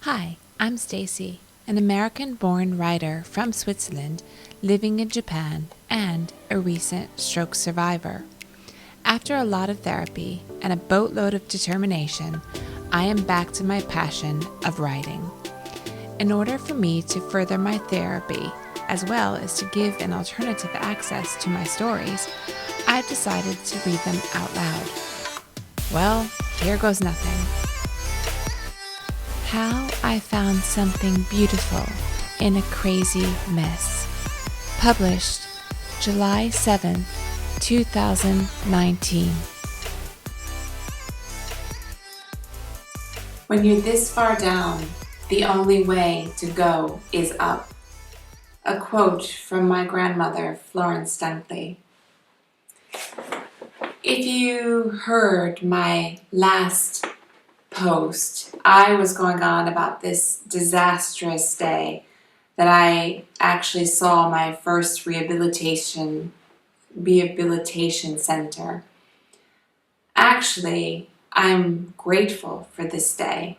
Hi, I'm Stacy, an American-born writer from Switzerland living in Japan and a recent stroke survivor. After a lot of therapy and a boatload of determination, I am back to my passion of writing. In order for me to further my therapy, as well as to give an alternative access to my stories, I've decided to read them out loud. Well, here goes nothing. How I Found Something Beautiful in a Crazy Mess. Published July 7th, 2019. When you're this far down, the only way to go is up. A quote from my grandmother, Florence Dunkley. If you heard my last post, I was going on about this disastrous day that I actually saw my first rehabilitation center. Actually, I'm grateful for this day.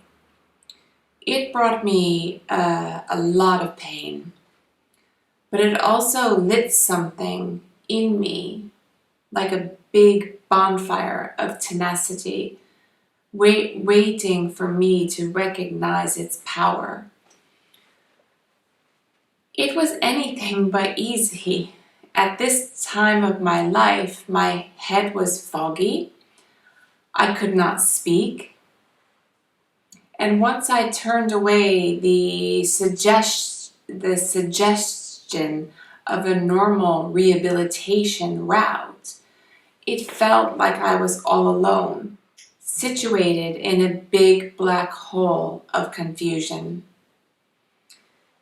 It brought me a lot of pain, but it also lit something in me like a big bonfire of tenacity, waiting for me to recognize its power. It was anything but easy. At this time of my life, my head was foggy. I could not speak. And once I turned away the suggestion of a normal rehabilitation route, it felt like I was all alone, situated in a big black hole of confusion.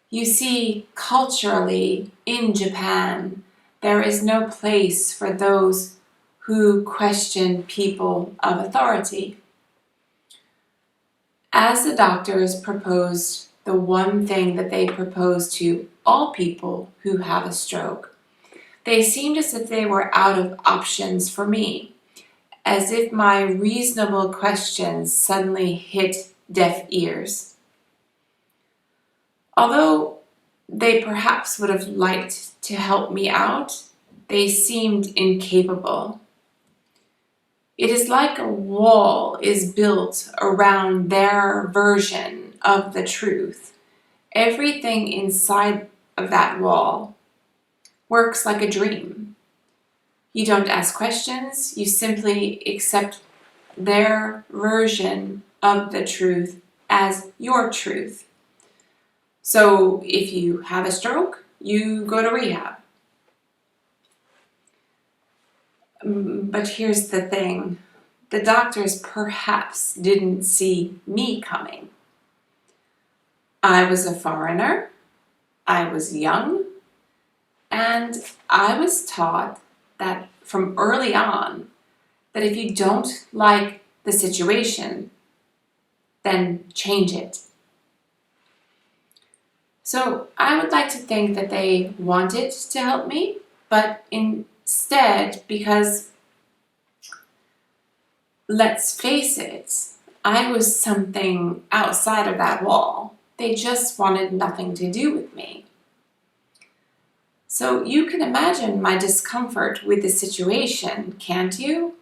You see, culturally, in Japan, there is no place for those who question people of authority. As the doctors proposed the one thing that they propose to all people who have a stroke, they seemed as if they were out of options for me, as if my reasonable questions suddenly hit deaf ears. Although they perhaps would have liked to help me out, they seemed incapable. It is like a wall is built around their version of the truth. Everything inside of that wall works like a dream. You don't ask questions, you simply accept their version of the truth as your truth. So if you have a stroke, you go to rehab. But here's the thing. The doctors perhaps didn't see me coming. I was a foreigner, I was young, and I was taught that from early on that if you don't like the situation, then change it. So I would like to think that they wanted to help me, but instead, because let's face it, I was something outside of that wall. They just wanted nothing to do with me. So you can imagine my discomfort with the situation, can't you?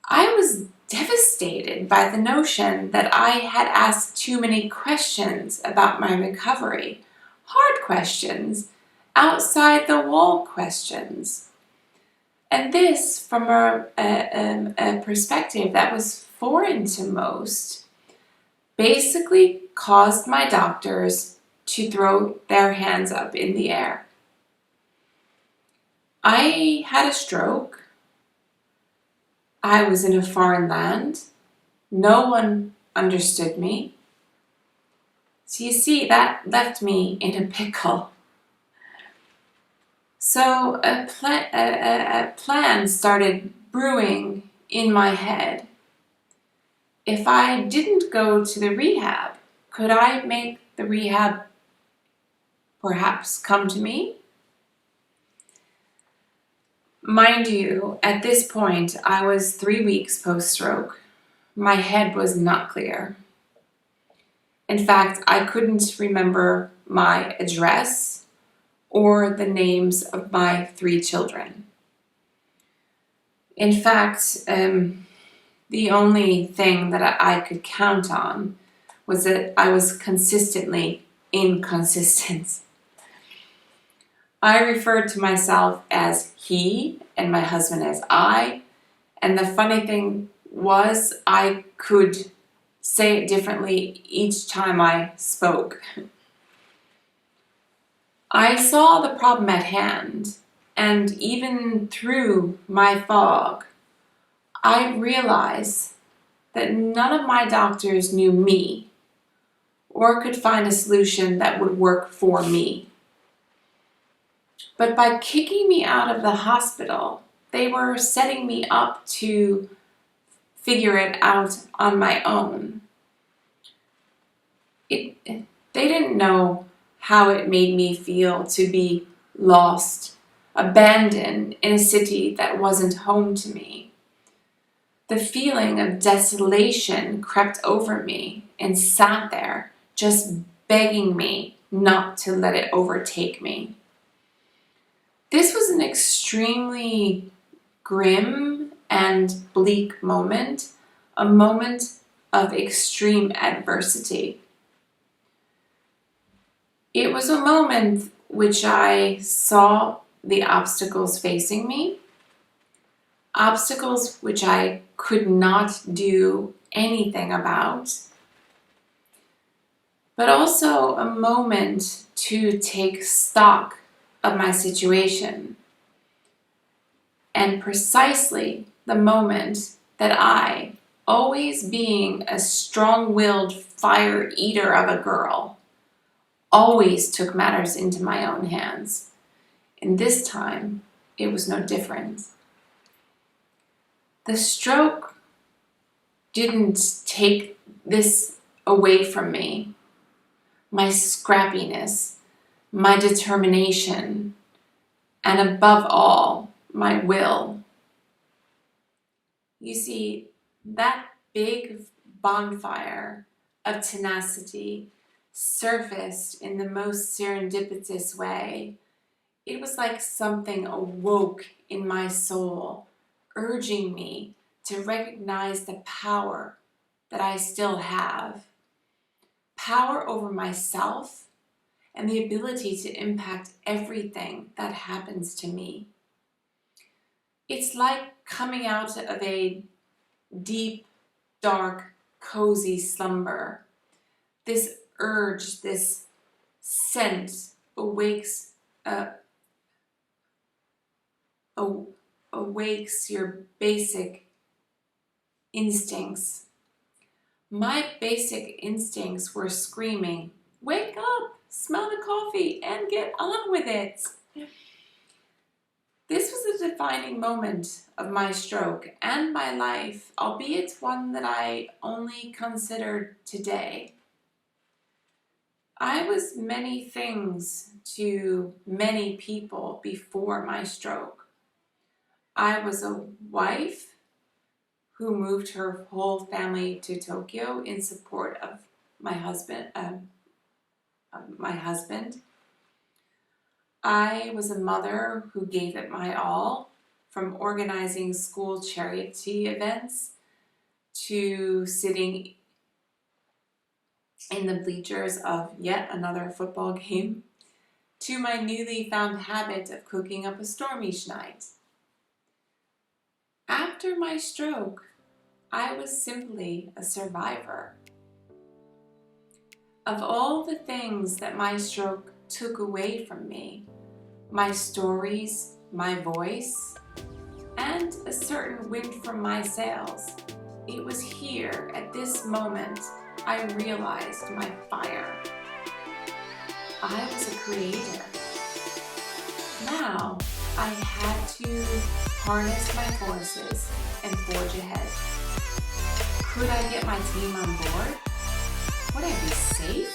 I was devastated by the notion that I had asked too many questions about my recovery. Hard questions, outside the wall questions. And this, from a perspective that was foreign to most, basically caused my doctors to throw their hands up in the air. I had a stroke. I was in a foreign land. No one understood me. So you see, that left me in a pickle. So a plan started brewing in my head. If I didn't go to the rehab, could I make the rehab perhaps come to me? Mind you, at this point, I was 3 weeks post-stroke. My head was not clear. In fact, I couldn't remember my address or the names of my 3 children. In fact, the only thing that I could count on was that I was consistently inconsistent. I referred to myself as he and my husband as I, and the funny thing was I could say it differently each time I spoke. I saw the problem at hand, and even through my fog, I realized that none of my doctors knew me or could find a solution that would work for me. But by kicking me out of the hospital, they were setting me up to figure it out on my own. They didn't know how it made me feel to be lost, abandoned in a city that wasn't home to me. The feeling of desolation crept over me and sat there, just begging me not to let it overtake me. This was an extremely grim and bleak moment, a moment of extreme adversity. It was a moment which I saw the obstacles facing me, obstacles which I could not do anything about, but also a moment to take stock of my situation, and precisely the moment that I, always being a strong-willed fire eater of a girl, always took matters into my own hands. And this time, it was no different. The stroke didn't take this away from me. My scrappiness, my determination, and above all, my will. You see, that big bonfire of tenacity surfaced in the most serendipitous way. It was like something awoke in my soul, urging me to recognize the power that I still have. Power over myself and the ability to impact everything that happens to me. It's like coming out of a deep, dark, cozy slumber. This urge, this scent awakes your basic instincts. My basic instincts were screaming, "Wake up, smell the coffee, and get on with it." This was a defining moment of my stroke and my life, albeit one that I only considered today. I was many things to many people before my stroke. I was a wife who moved her whole family to Tokyo in support of my husband. I was a mother who gave it my all, from organizing school charity events to sitting in the bleachers of yet another football game, to my newly found habit of cooking up a storm each night. After my stroke, I was simply a survivor. Of all the things that my stroke took away from me, my stories, my voice, and a certain wind from my sails, it was here at this moment I realized my fire. I was a creator. Now I had to harness my forces and forge ahead. Could I get my team on board? Would I be safe?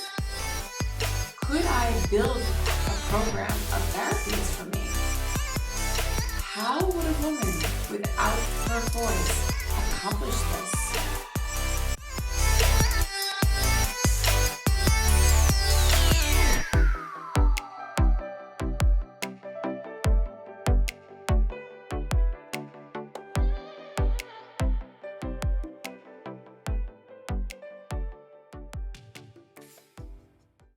Could I build a program of therapies for me? How would a woman without her voice accomplish this?